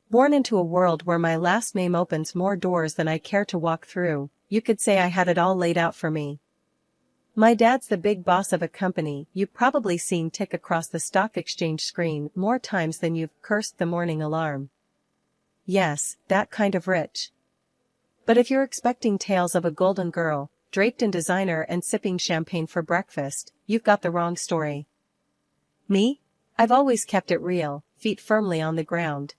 Born into a world where my last name opens more doors than I care to walk through, you could say I had it all laid out for me. My dad's the big boss of a company you've probably seen tick across the stock exchange screen more times than you've cursed the morning alarm. Yes, that kind of rich. But if you're expecting tales of a golden girl, draped in designer and sipping champagne for breakfast, you've got the wrong story. Me? I've always kept it real, feet firmly on the ground.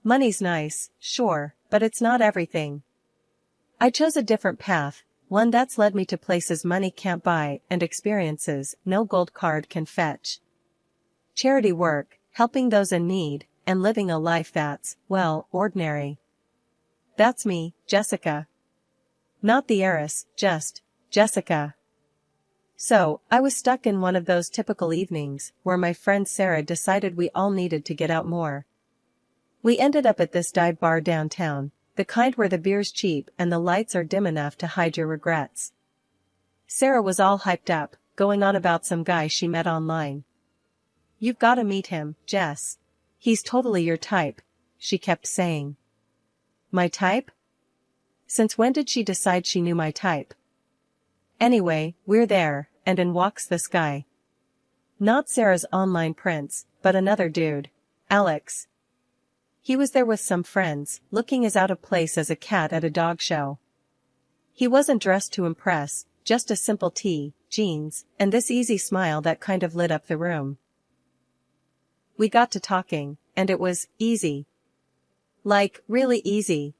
Money's nice, sure, but it's not everything. I chose a different path, one that's led me to places money can't buy and experiences no gold card can fetch. Charity work, helping those in need, and living a life that's, well, ordinary. That's me, Jessica. Not the heiress, just Jessica. So, I was stuck in one of those typical evenings, where my friend Sarah decided we all needed to get out more. We ended up at this dive bar downtown, the kind where the beer's cheap and the lights are dim enough to hide your regrets. Sarah was all hyped up, going on about some guy she met online. "You've gotta meet him, Jess. He's totally your type," she kept saying. My type? Since when did she decide she knew my type? Anyway, we're there, and in walks this guy. Not Sarah's online prince, but another dude, Alex. He was there with some friends, looking as out of place as a cat at a dog show. He wasn't dressed to impress, just a simple tee, jeans, and this easy smile that kind of lit up the room. We got to talking, and it was easy. Like, really easy.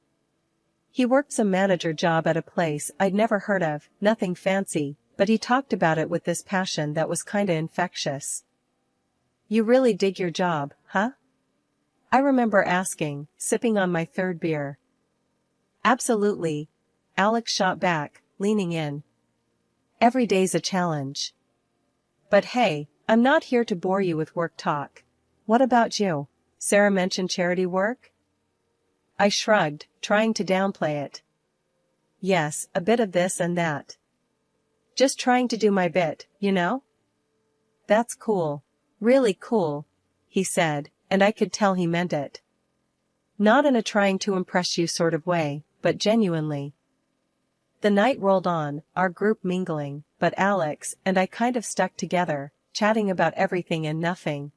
He worked some manager job at a place I'd never heard of, nothing fancy, but he talked about it with this passion that was kinda infectious. "You really dig your job, huh?" I remember asking, sipping on my third beer. "Absolutely," Alex shot back, leaning in. "Every day's a challenge. But hey, I'm not here to bore you with work talk. What about you?" Sarah mentioned charity work. I shrugged, trying to downplay it. "Yes, a bit of this and that. Just trying to do my bit, you know?" "That's cool. Really cool," he said, and I could tell he meant it. Not in a trying to impress you sort of way, but genuinely. The night rolled on, our group mingling, but Alex and I kind of stuck together, chatting about everything and nothing.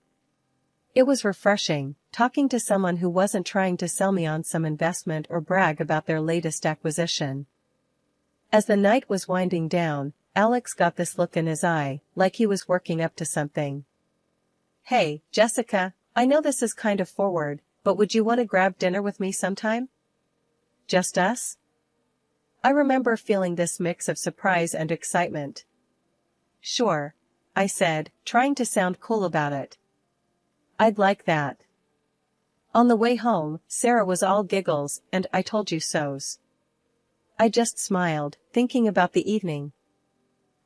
It was refreshing, talking to someone who wasn't trying to sell me on some investment or brag about their latest acquisition. As the night was winding down, Alex got this look in his eye, like he was working up to something. "Hey, Jessica, I know this is kind of forward, but would you want to grab dinner with me sometime? Just us?" I remember feeling this mix of surprise and excitement. "Sure," I said, trying to sound cool about it. "I'd like that." On the way home, Sarah was all giggles and "I told you so's." I just smiled, thinking about the evening.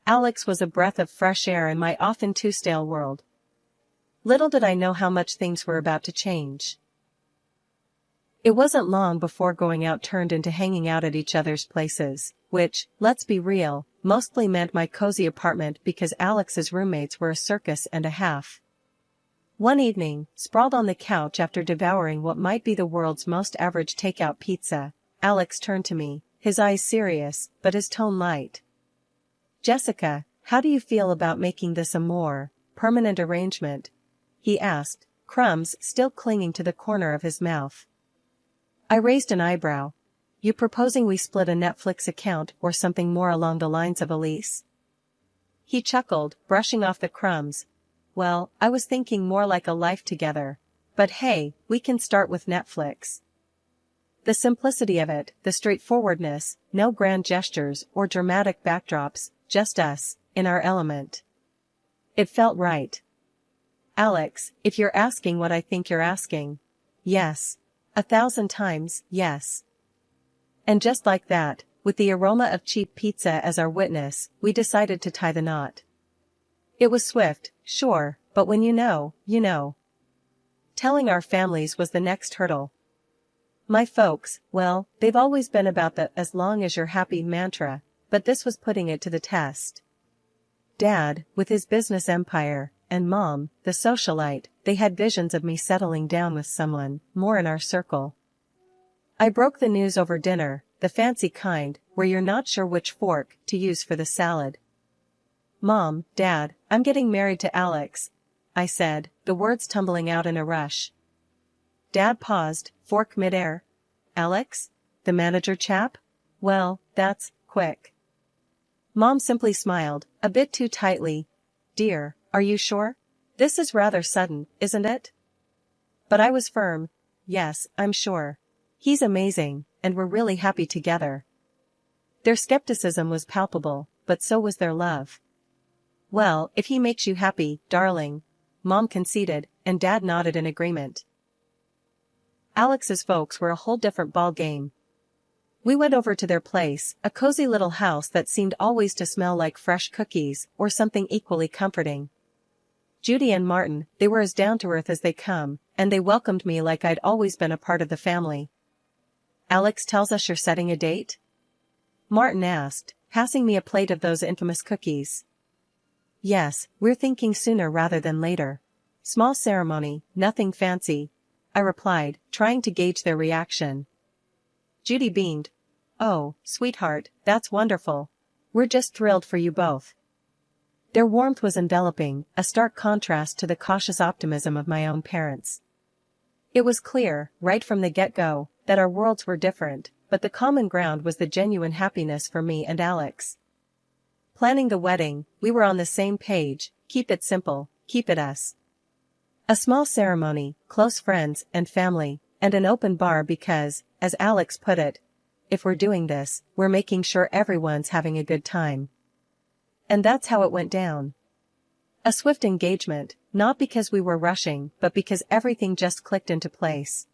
Alex was a breath of fresh air in my often too stale world. Little did I know how much things were about to change. It wasn't long before going out turned into hanging out at each other's places, which, let's be real, mostly meant my cozy apartment because Alex's roommates were a circus and a half. One evening, sprawled on the couch after devouring what might be the world's most average takeout pizza, Alex turned to me, his eyes serious, but his tone light. "Jessica, how do you feel about making this a more permanent arrangement?" he asked, crumbs still clinging to the corner of his mouth. I raised an eyebrow. "You proposing we split a Netflix account or something more along the lines of a lease?" He chuckled, brushing off the crumbs. "Well, I was thinking more like a life together. But hey, we can start with Netflix." The simplicity of it, the straightforwardness, no grand gestures or dramatic backdrops, just us, in our element. It felt right. "Alex, if you're asking what I think you're asking. Yes. 1,000 times, yes." And just like that, with the aroma of cheap pizza as our witness, we decided to tie the knot. It was swift, sure, but when you know, you know. Telling our families was the next hurdle. My folks, well, they've always been about the "as long as you're happy" mantra, but this was putting it to the test. Dad, with his business empire, and Mom, the socialite, they had visions of me settling down with someone more in our circle. I broke the news over dinner, the fancy kind, where you're not sure which fork to use for the salad. "Mom, Dad, I'm getting married to Alex," I said, the words tumbling out in a rush. Dad paused, fork midair. "Alex? The manager chap? Well, that's quick." Mom simply smiled, a bit too tightly. "Dear, are you sure? This is rather sudden, isn't it?" But I was firm. "Yes, I'm sure. He's amazing, and we're really happy together." Their skepticism was palpable, but so was their love. "Well, if he makes you happy, darling," Mom conceded, and Dad nodded in agreement. Alex's folks were a whole different ball game. We went over to their place, a cozy little house that seemed always to smell like fresh cookies, or something equally comforting. Judy and Martin, they were as down-to-earth as they come, and they welcomed me like I'd always been a part of the family. "Alex tells us you're setting a date?" Martin asked, passing me a plate of those infamous cookies. "Yes, we're thinking sooner rather than later. Small ceremony, nothing fancy," I replied, trying to gauge their reaction. Judy beamed. "Oh, sweetheart, that's wonderful. We're just thrilled for you both." Their warmth was enveloping, a stark contrast to the cautious optimism of my own parents. It was clear, right from the get-go, that our worlds were different, but the common ground was the genuine happiness for me and Alex. Planning the wedding, we were on the same page: keep it simple, keep it us. A small ceremony, close friends and family, and an open bar because, as Alex put it, if we're doing this, we're making sure everyone's having a good time. And that's how it went down. A swift engagement, not because we were rushing, but because everything just clicked into place.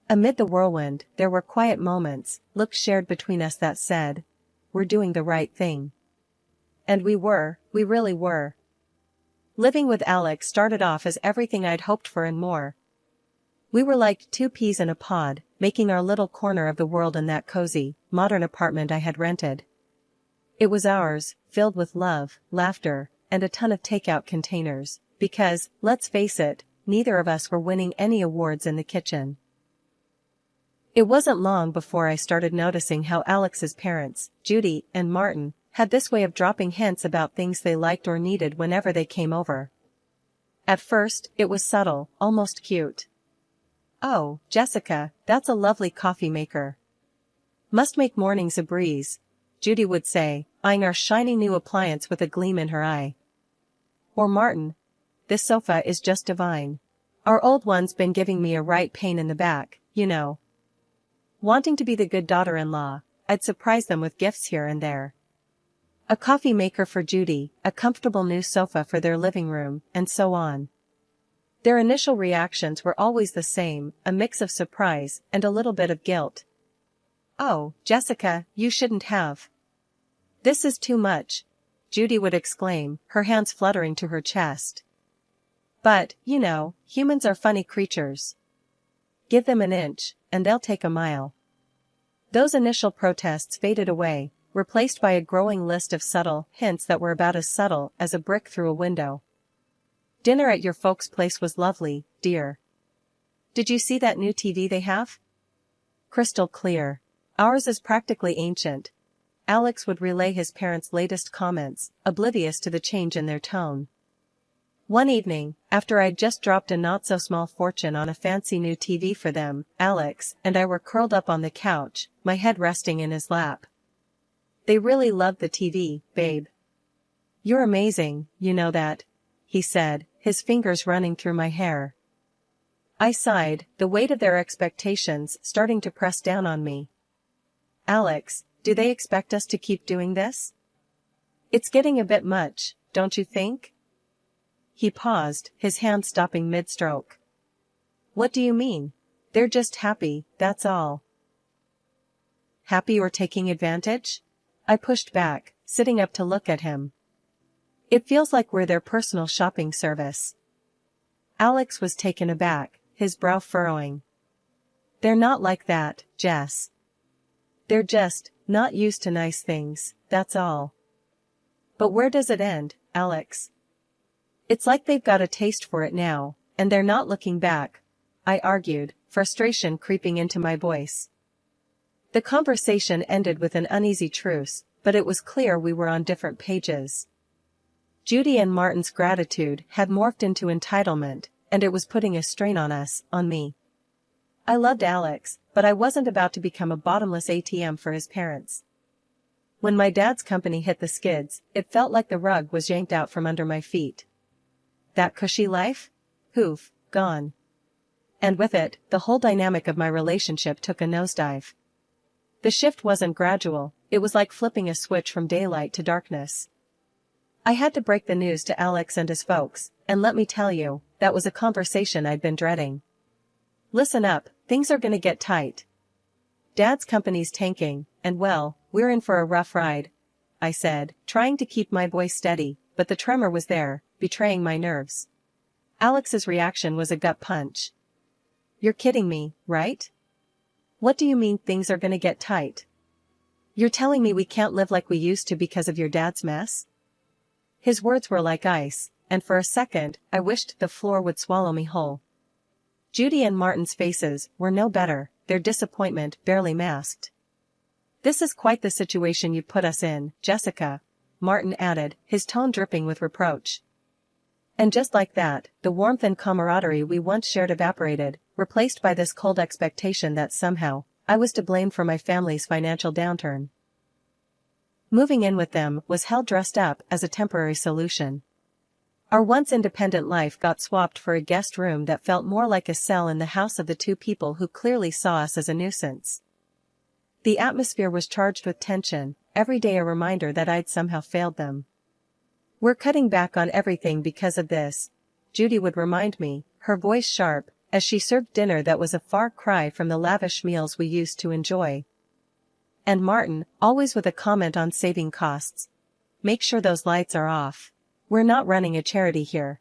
Amid the whirlwind, there were quiet moments, looks shared between us that said, "We're doing the right thing." And we really were. Living with Alex started off as everything I'd hoped for and more. We were like two peas in a pod, making our little corner of the world in that cozy, modern apartment I had rented. It was ours, filled with love, laughter, and a ton of takeout containers, because, let's face it, neither of us were winning any awards in the kitchen. It wasn't long before I started noticing how Alex's parents, Judy and Martin, had this way of dropping hints about things they liked or needed whenever they came over. At first, it was subtle, almost cute. "Oh, Jessica, that's a lovely coffee maker. Must make mornings a breeze," Judy would say, eyeing our shiny new appliance with a gleam in her eye. Or Martin, "This sofa is just divine. Our old one's been giving me a right pain in the back, you know." Wanting to be the good daughter-in-law, I'd surprise them with gifts here and there. A coffee maker for Judy, a comfortable new sofa for their living room, and so on. Their initial reactions were always the same, a mix of surprise and a little bit of guilt. "Oh, Jessica, you shouldn't have. This is too much," Judy would exclaim, her hands fluttering to her chest. "But, you know, humans are funny creatures. Give them an inch, and they'll take a mile." Those initial protests faded away, replaced by a growing list of subtle hints that were about as subtle as a brick through a window. "Dinner at your folks' place was lovely, dear. Did you see that new TV they have? Crystal clear. Ours is practically ancient." Alex would relay his parents' latest comments, oblivious to the change in their tone. One evening, after I'd just dropped a not-so-small fortune on a fancy new TV for them, Alex and I were curled up on the couch, my head resting in his lap. "They really loved the TV, babe. You're amazing, you know that," he said, his fingers running through my hair. I sighed, the weight of their expectations starting to press down on me. "Alex, do they expect us to keep doing this? It's getting a bit much, don't you think?" He paused, his hand stopping mid-stroke. "What do you mean? They're just happy, that's all." "Happy or taking advantage?" I pushed back, sitting up to look at him. "It feels like we're their personal shopping service." Alex was taken aback, his brow furrowing. "They're not like that, Jess. They're just not used to nice things, that's all." "But where does it end, Alex? It's like they've got a taste for it now, and they're not looking back, I argued, frustration creeping into my voice. The conversation ended with an uneasy truce, but it was clear we were on different pages. Judy and Martin's gratitude had morphed into entitlement, and it was putting a strain on me. I loved Alex, but I wasn't about to become a bottomless ATM for his parents. When my dad's company hit the skids, it felt like the rug was yanked out from under my feet. That cushy life? Poof, gone. And with it, the whole dynamic of my relationship took a nosedive. The shift wasn't gradual, it was like flipping a switch from daylight to darkness. I had to break the news to Alex and his folks, and let me tell you, that was a conversation I'd been dreading. Listen up, things are gonna get tight. Dad's company's tanking, and well, we're in for a rough ride, I said, trying to keep my voice steady, but the tremor was there, betraying my nerves. Alex's reaction was a gut punch. You're kidding me, right? What do you mean things are gonna get tight? You're telling me we can't live like we used to because of your dad's mess? His words were like ice, and for a second, I wished the floor would swallow me whole. Judy and Martin's faces were no better, their disappointment barely masked. This is quite the situation you put us in, Jessica, Martin added, his tone dripping with reproach. And just like that, the warmth and camaraderie we once shared evaporated, replaced by this cold expectation that somehow, I was to blame for my family's financial downturn. Moving in with them was hell dressed up as a temporary solution. Our once independent life got swapped for a guest room that felt more like a cell in the house of the two people who clearly saw us as a nuisance. The atmosphere was charged with tension, every day a reminder that I'd somehow failed them. We're cutting back on everything because of this, Judy would remind me, her voice sharp, as she served dinner that was a far cry from the lavish meals we used to enjoy. And Martin, always with a comment on saving costs. Make sure those lights are off. We're not running a charity here.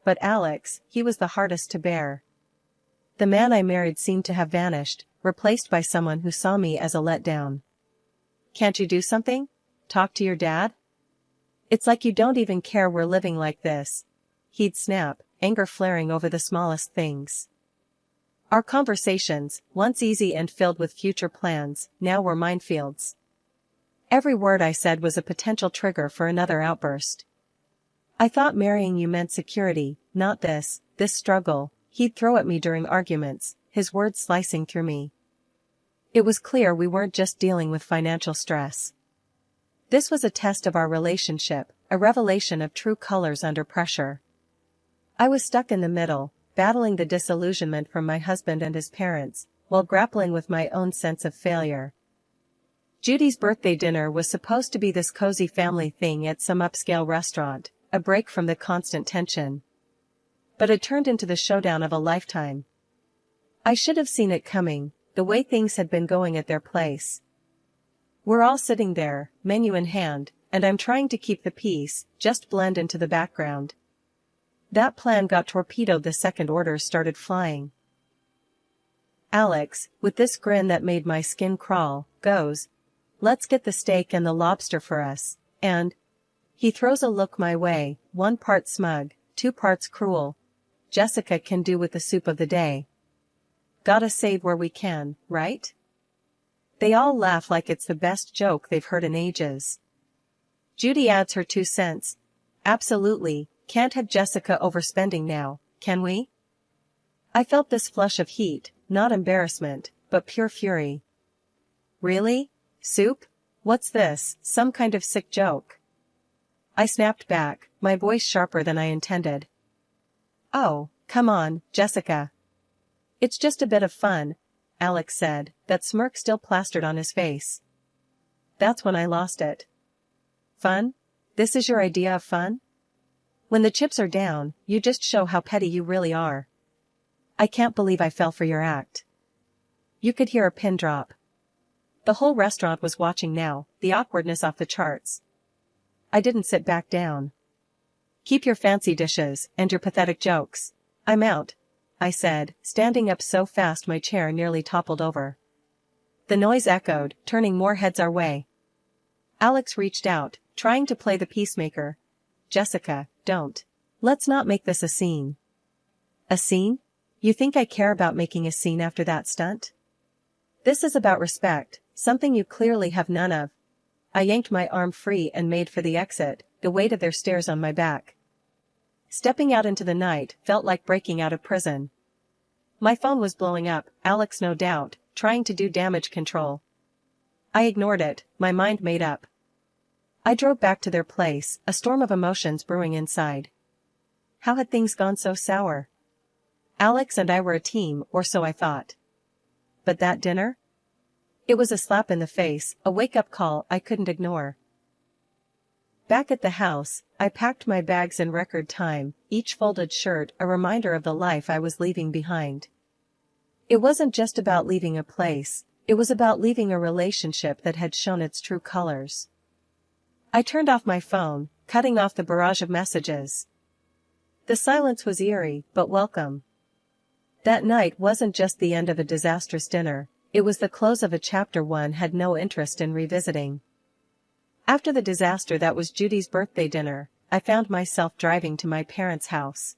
But Alex, he was the hardest to bear. The man I married seemed to have vanished, replaced by someone who saw me as a letdown. Can't you do something? Talk to your dad? It's like you don't even care we're living like this. He'd snap, anger flaring over the smallest things. Our conversations, once easy and filled with future plans, now were minefields. Every word I said was a potential trigger for another outburst. I thought marrying you meant security, not this struggle, he'd throw at me during arguments, his words slicing through me. It was clear we weren't just dealing with financial stress. This was a test of our relationship, a revelation of true colors under pressure. I was stuck in the middle, battling the disillusionment from my husband and his parents, while grappling with my own sense of failure. Judy's birthday dinner was supposed to be this cozy family thing at some upscale restaurant, a break from the constant tension. But it turned into the showdown of a lifetime. I should have seen it coming, the way things had been going at their place. We're all sitting there, menu in hand, and I'm trying to keep the peace, just blend into the background. That plan got torpedoed the second orders started flying. Alex, with this grin that made my skin crawl, goes, "Let's get the steak and the lobster for us," and he throws a look my way, 1 part smug, 2 parts cruel. Jessica can do with the soup of the day. Gotta save where we can, right? They all laugh like it's the best joke they've heard in ages. Judy adds her 2 cents. Absolutely, can't have Jessica overspending now, can we? I felt this flush of heat, not embarrassment, but pure fury. Really? Soup? What's this, some kind of sick joke? I snapped back, my voice sharper than I intended. Oh, come on, Jessica. It's just a bit of fun, Alex said, that smirk still plastered on his face. That's when I lost it. Fun? This is your idea of fun? When the chips are down, you just show how petty you really are. I can't believe I fell for your act. You could hear a pin drop. The whole restaurant was watching now, the awkwardness off the charts. I didn't sit back down. Keep your fancy dishes, and your pathetic jokes. I'm out, I said, standing up so fast my chair nearly toppled over. The noise echoed, turning more heads our way. Alex reached out, trying to play the peacemaker. Jessica, don't. Let's not make this a scene. A scene? You think I care about making a scene after that stunt? This is about respect, something you clearly have none of. I yanked my arm free and made for the exit, the weight of their stares on my back. Stepping out into the night felt like breaking out of prison. My phone was blowing up, Alex no doubt, trying to do damage control. I ignored it, my mind made up. I drove back to their place, a storm of emotions brewing inside. How had things gone so sour? Alex and I were a team, or so I thought. But that dinner? It was a slap in the face, a wake-up call I couldn't ignore. Back at the house, I packed my bags in record time, each folded shirt a reminder of the life I was leaving behind. It wasn't just about leaving a place, it was about leaving a relationship that had shown its true colors. I turned off my phone, cutting off the barrage of messages. The silence was eerie, but welcome. That night wasn't just the end of a disastrous dinner, it was the close of a chapter one had no interest in revisiting. After the disaster that was Judy's birthday dinner, I found myself driving to my parents' house.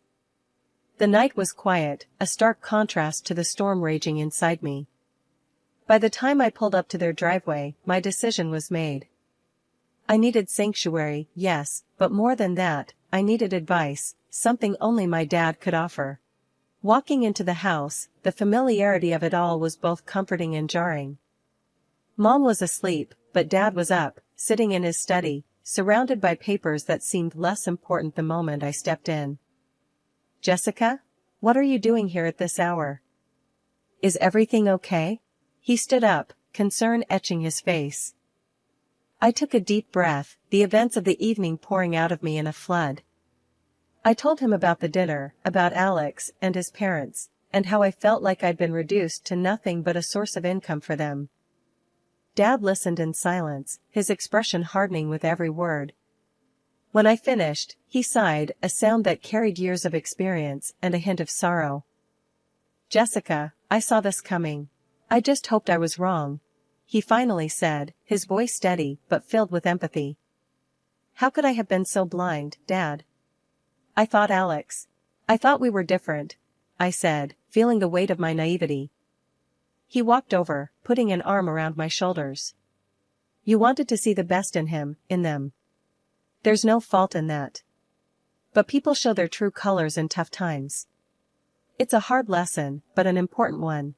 The night was quiet, a stark contrast to the storm raging inside me. By the time I pulled up to their driveway, my decision was made. I needed sanctuary, yes, but more than that, I needed advice, something only my dad could offer. Walking into the house, the familiarity of it all was both comforting and jarring. Mom was asleep, but Dad was up, sitting in his study, surrounded by papers that seemed less important the moment I stepped in. "Jessica? What are you doing here at this hour? Is everything okay?" He stood up, concern etching his face. I took a deep breath, the events of the evening pouring out of me in a flood. I told him about the dinner, about Alex and his parents, and how I felt like I'd been reduced to nothing but a source of income for them. Dad listened in silence, his expression hardening with every word. When I finished, he sighed, a sound that carried years of experience and a hint of sorrow. "Jessica, I saw this coming. I just hoped I was wrong," he finally said, his voice steady but filled with empathy. "How could I have been so blind, Dad?" "I thought Alex. I thought we were different," I said, feeling the weight of my naivety. He walked over, putting an arm around my shoulders. "You wanted to see the best in him, in them. There's no fault in that. But people show their true colors in tough times. It's a hard lesson, but an important one."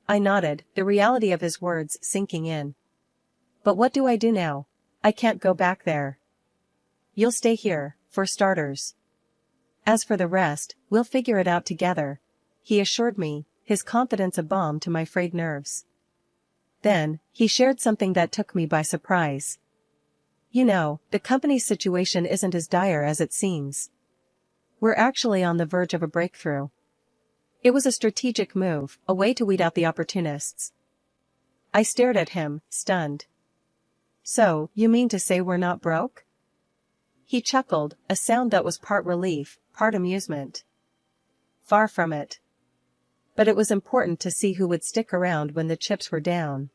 I nodded, the reality of his words sinking in. "But what do I do now? I can't go back there." "You'll stay here, for starters. As for the rest, we'll figure it out together," he assured me, his confidence a balm to my frayed nerves. Then, he shared something that took me by surprise. "You know, the company's situation isn't as dire as it seems. We're actually on the verge of a breakthrough." It was a strategic move, a way to weed out the opportunists. I stared at him, stunned. "So, you mean to say we're not broke?" He chuckled, a sound that was part relief, part amusement. "Far from it. But it was important to see who would stick around when the chips were down.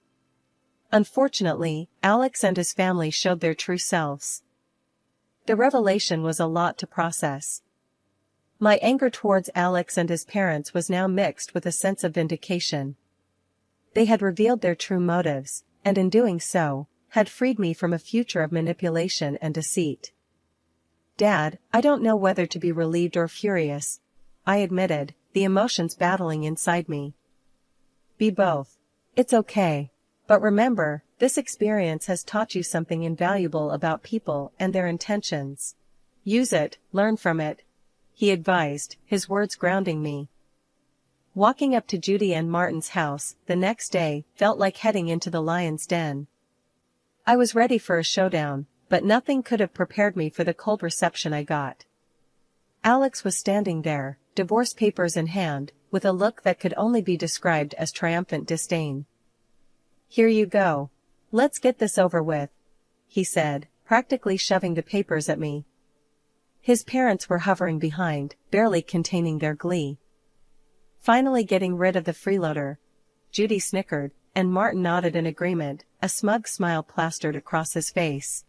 Unfortunately, Alex and his family showed their true selves. The revelation was a lot to process. My anger towards Alex and his parents was now mixed with a sense of vindication. They had revealed their true motives, and in doing so, had freed me from a future of manipulation and deceit. "Dad, I don't know whether to be relieved or furious," I admitted, the emotions battling inside me. "Be both. It's okay. But remember, this experience has taught you something invaluable about people and their intentions. Use it, learn from it," he advised, his words grounding me. Walking up to Judy and Martin's house the next day felt like heading into the lion's den. I was ready for a showdown, but nothing could have prepared me for the cold reception I got. Alex was standing there, divorce papers in hand, with a look that could only be described as triumphant disdain. "Here you go. Let's get this over with," he said, practically shoving the papers at me. His parents were hovering behind, barely containing their glee. Finally getting rid of the freeloader, Judy snickered, and Martin nodded in agreement, a smug smile plastered across his face.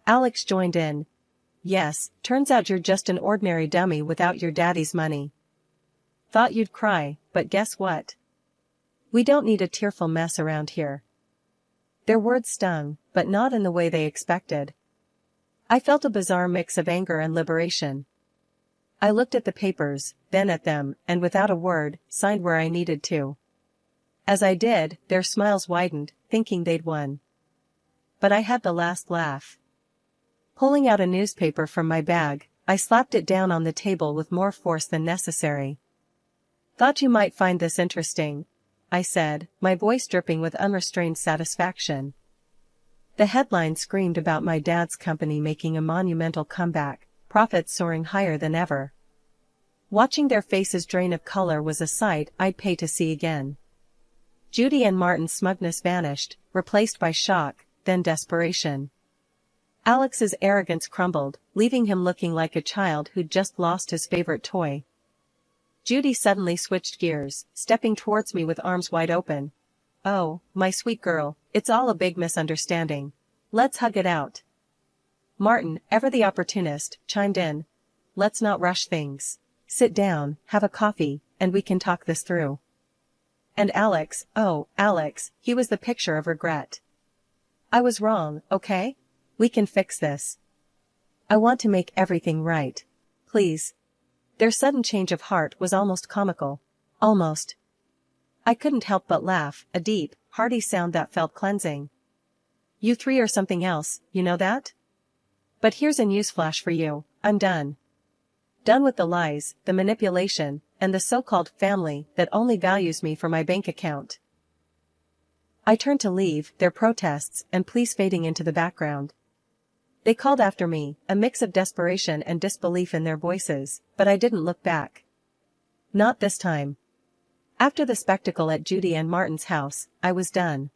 Alex joined in. yes, turns out you're just an ordinary dummy without your daddy's money. Thought you'd cry, but guess what? We don't need a tearful mess around here. Their words stung, but not in the way they expected. I felt a bizarre mix of anger and liberation. I looked at the papers, then at them, and without a word, signed where I needed to. As I did, their smiles widened, thinking they'd won. But I had the last laugh. Pulling out a newspaper from my bag, I slapped it down on the table with more force than necessary. Thought you might find this interesting, I said, my voice dripping with unrestrained satisfaction. The headline screamed about my dad's company making a monumental comeback, profits soaring higher than ever. Watching their faces drain of color was a sight I'd pay to see again. Judy and Martin's smugness vanished, replaced by shock, then desperation. Alex's arrogance crumbled, leaving him looking like a child who'd just lost his favorite toy. Judy suddenly switched gears, stepping towards me with arms wide open. Oh, my sweet girl, it's all a big misunderstanding. Let's hug it out. Martin, ever the opportunist, chimed in. Let's not rush things. Sit down, have a coffee, and we can talk this through. And Alex, oh, Alex, he was the picture of regret. I was wrong, okay? We can fix this. I want to make everything right. Please. Their sudden change of heart was almost comical. Almost. I couldn't help but laugh, a deep, hearty sound that felt cleansing. You three are something else, you know that? But here's a newsflash for you, I'm done. Done with the lies, the manipulation, and the so-called family that only values me for my bank account. I turned to leave, their protests and pleas fading into the background. They called after me, a mix of desperation and disbelief in their voices, but I didn't look back. Not this time. After the spectacle at Judy and Martin's house, I was done.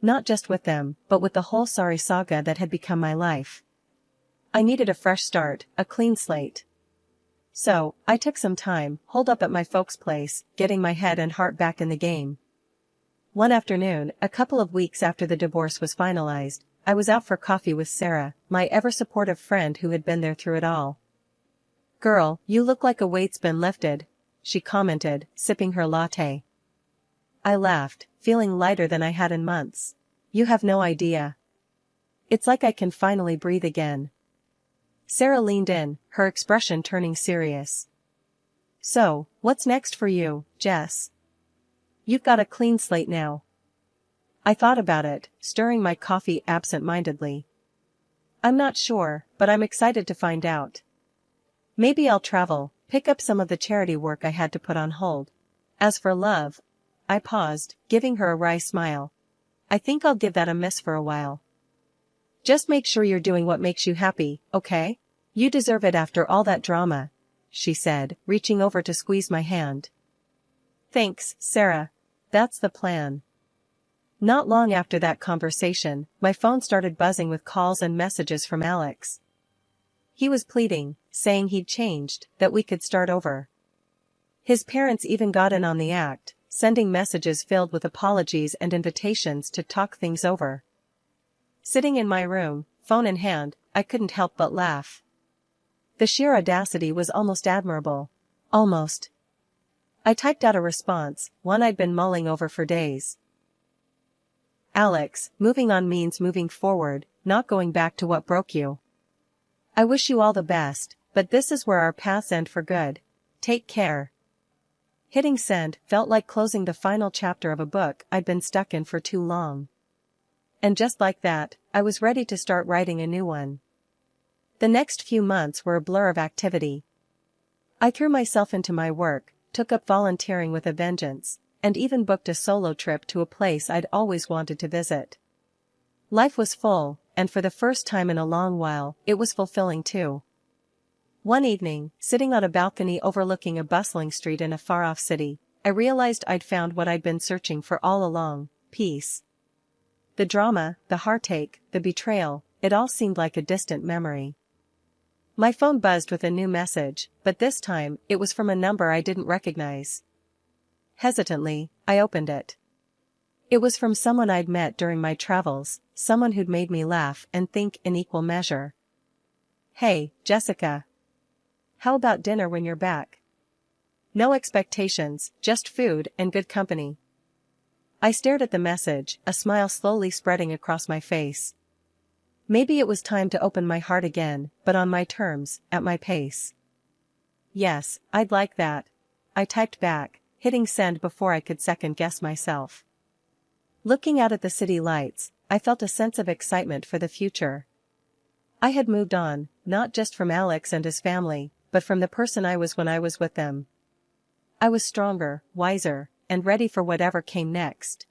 Not just with them, but with the whole sorry saga that had become my life. I needed a fresh start, a clean slate. So, I took some time, holed up at my folks' place, getting my head and heart back in the game. One afternoon, a couple of weeks after the divorce was finalized, I was out for coffee with Sarah, my ever-supportive friend who had been there through it all. Girl, you look like a weight's been lifted, she commented, sipping her latte. I laughed, feeling lighter than I had in months. You have no idea. It's like I can finally breathe again. Sarah leaned in, her expression turning serious. So, what's next for you, Jess? You've got a clean slate now. I thought about it, stirring my coffee absent-mindedly. I'm not sure, but I'm excited to find out. Maybe I'll travel, pick up some of the charity work I had to put on hold. As for love, I paused, giving her a wry smile. I think I'll give that a miss for a while. Just make sure you're doing what makes you happy, okay? You deserve it after all that drama, she said, reaching over to squeeze my hand. Thanks, Sarah. That's the plan. Not long after that conversation, my phone started buzzing with calls and messages from Alex. He was pleading, saying he'd changed, that we could start over. His parents even got in on the act, sending messages filled with apologies and invitations to talk things over. Sitting in my room, phone in hand, I couldn't help but laugh. The sheer audacity was almost admirable. Almost. I typed out a response, one I'd been mulling over for days. Alex, moving on means moving forward, not going back to what broke you. I wish you all the best, but this is where our paths end for good. Take care. Hitting send felt like closing the final chapter of a book I'd been stuck in for too long. And just like that, I was ready to start writing a new one. The next few months were a blur of activity. I threw myself into my work, took up volunteering with a vengeance, and even booked a solo trip to a place I'd always wanted to visit. Life was full, and for the first time in a long while, it was fulfilling too. One evening, sitting on a balcony overlooking a bustling street in a far-off city, I realized I'd found what I'd been searching for all along: peace. The drama, the heartache, the betrayal, it all seemed like a distant memory. My phone buzzed with a new message, but this time, it was from a number I didn't recognize. Hesitantly, I opened it. It was from someone I'd met during my travels, someone who'd made me laugh and think in equal measure. Hey, Jessica. How about dinner when you're back? No expectations, just food and good company. I stared at the message, a smile slowly spreading across my face. Maybe it was time to open my heart again, but on my terms, at my pace. Yes, I'd like that. I typed back, hitting send before I could second-guess myself. Looking out at the city lights, I felt a sense of excitement for the future. I had moved on, not just from Alex and his family, but from the person I was when I was with them. I was stronger, wiser, and ready for whatever came next.